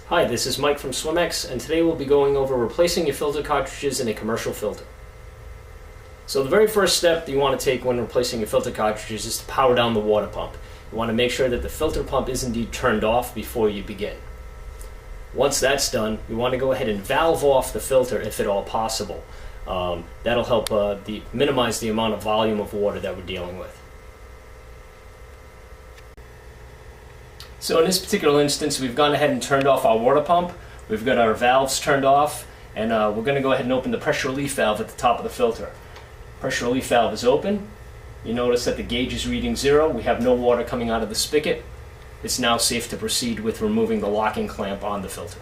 Hi, this is Mike from Swimex, and today we'll be going over replacing your filter cartridges in a commercial filter. So the very first step that you want to take when replacing your filter cartridges is to power down the water pump. You want to make sure that the filter pump is indeed turned off before you begin. Once that's done, you want to go ahead and valve off the filter if at all possible. That'll help minimize the amount of volume of water that we're dealing with. So in this particular instance, we've gone ahead and turned off our water pump. We've got our valves turned off, and we're going to go ahead and open the pressure relief valve at the top of the filter. Pressure relief valve is open. You notice that the gauge is reading 0. We have no water coming out of the spigot. It's now safe to proceed with removing the locking clamp on the filter.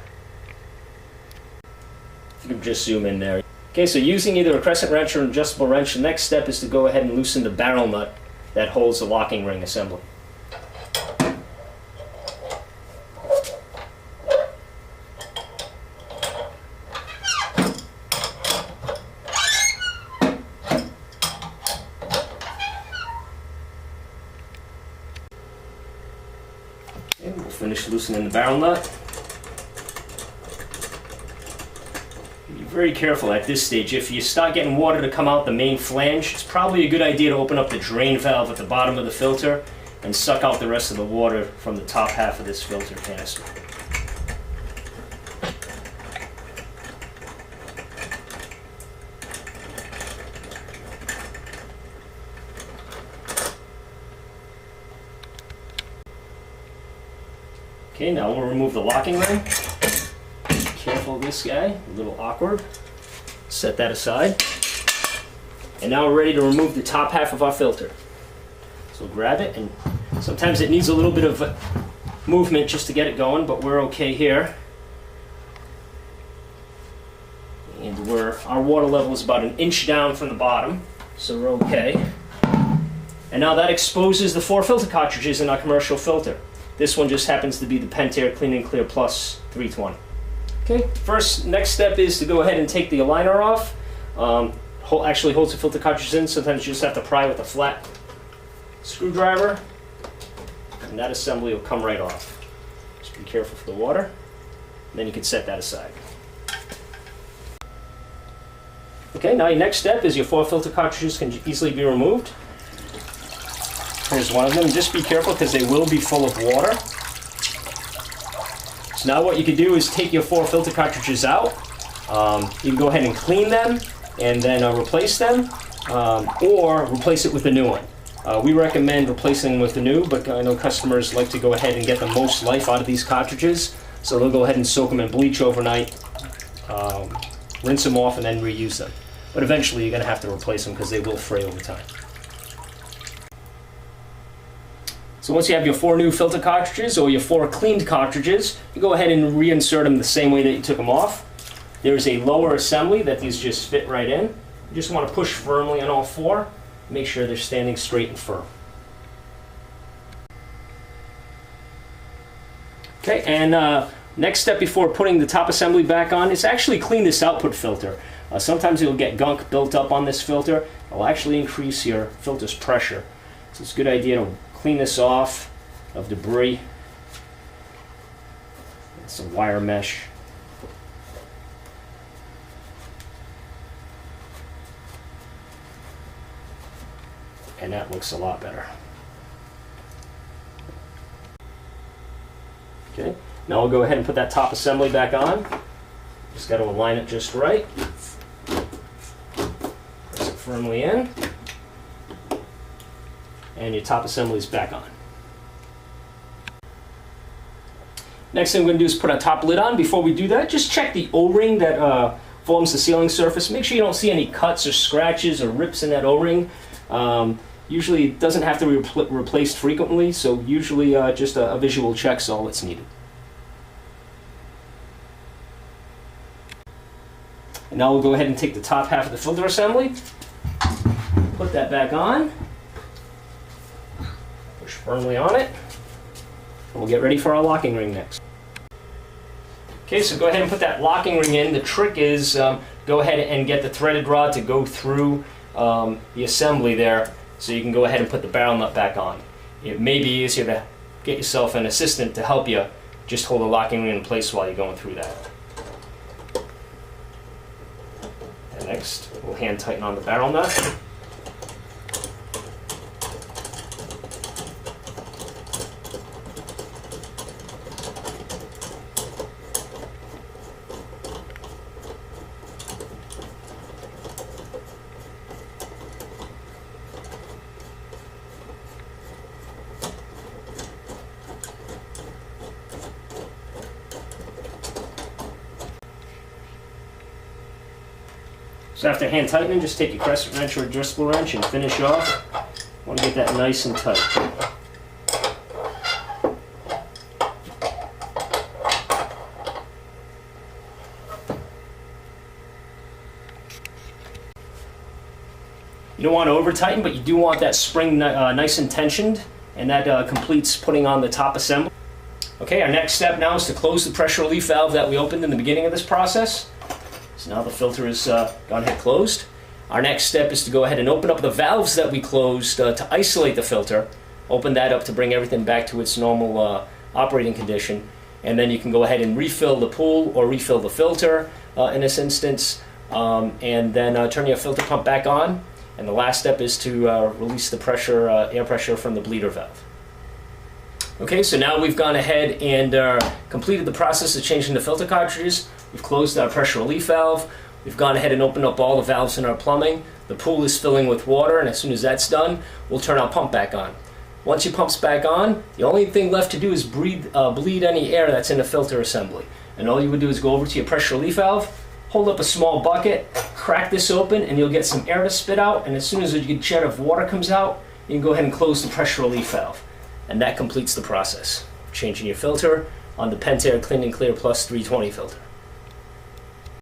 You can just zoom in there. Okay, so using either a crescent wrench or an adjustable wrench, the next step is to go ahead and loosen the barrel nut that holds the locking ring assembly. Okay, we'll finish loosening the barrel nut. Be very careful at this stage. If you start getting water to come out the main flange, it's probably a good idea to open up the drain valve at the bottom of the filter and suck out the rest of the water from the top half of this filter canister. Okay, now we'll remove the locking ring. Careful of this guy, a little awkward. Set that aside. And now we're ready to remove the top half of our filter. So grab it, and sometimes it needs a little bit of movement just to get it going, but we're okay here. And our water level is about 1 inch down from the bottom, so we're okay. And now that exposes the 4 filter cartridges in our commercial filter. This one just happens to be the Pentair Clean & Clear Plus 320. Okay, next step is to go ahead and take the aligner off. Actually holds the filter cartridge in. Sometimes you just have to pry with a flat screwdriver, and that assembly will come right off. Just be careful for the water. Then you can set that aside. Okay, now your next step is your 4 filter cartridges can easily be removed. Here's one of them. Just be careful because they will be full of water. So now what you can do is take your 4 filter cartridges out. You can go ahead and clean them and then replace them, or replace it with a new one. We recommend replacing with the new, but I know customers like to go ahead and get the most life out of these cartridges, so they'll go ahead and soak them in bleach overnight, rinse them off, and then reuse them. But eventually you're going to have to replace them because they will fray over time. So once you have your 4 new filter cartridges or your 4 cleaned cartridges, you go ahead and reinsert them the same way that you took them off. There's a lower assembly that these just fit right in. You just want to push firmly on all 4. Make sure they're standing straight and firm. Okay, and next step before putting the top assembly back on is actually clean this output filter. Sometimes you'll get gunk built up on this filter. It'll actually increase your filter's pressure. So it's a good idea to clean this off of debris. Some wire mesh. And that looks a lot better. Okay, now we'll go ahead and put that top assembly back on. Just got to align it just right. Press it firmly in. And your top assembly is back on. Next thing we're going to do is put our top lid on. Before we do that, just check the O-ring that forms the sealing surface. Make sure you don't see any cuts or scratches or rips in that O-ring. Usually it doesn't have to be replaced frequently, so usually just a visual check is all that's needed. And now we'll go ahead and take the top half of the filter assembly, put that back on. Push firmly on it, and we'll get ready for our locking ring next. Okay, so go ahead and put that locking ring in. The trick is go ahead and get the threaded rod to go through the assembly there, so you can go ahead and put the barrel nut back on. It may be easier to get yourself an assistant to help you just hold the locking ring in place while you're going through that. And next, we'll hand tighten on the barrel nut. So after hand tightening, just take your crescent wrench or adjustable wrench and finish off. Want to get that nice and tight. You don't want to over tighten, but you do want that spring nice and tensioned, and that completes putting on the top assembly. Okay, our next step now is to close the pressure relief valve that we opened in the beginning of this process. So now the filter is gone ahead closed. Our next step is to go ahead and open up the valves that we closed to isolate the filter. Open that up to bring everything back to its normal operating condition. And then you can go ahead and refill the pool or refill the filter in this instance. And then turn your filter pump back on. And the last step is to release the pressure, air pressure from the bleeder valve. Okay, so now we've gone ahead and completed the process of changing the filter cartridges. We've closed our pressure relief valve. We've gone ahead and opened up all the valves in our plumbing. The pool is filling with water, and as soon as that's done, we'll turn our pump back on. Once your pump's back on, the only thing left to do is bleed any air that's in the filter assembly. And all you would do is go over to your pressure relief valve, hold up a small bucket, crack this open, and you'll get some air to spit out. And as soon as a jet of water comes out, you can go ahead and close the pressure relief valve. And that completes the process, changing your filter on the Pentair Clean and Clear Plus 320 filter.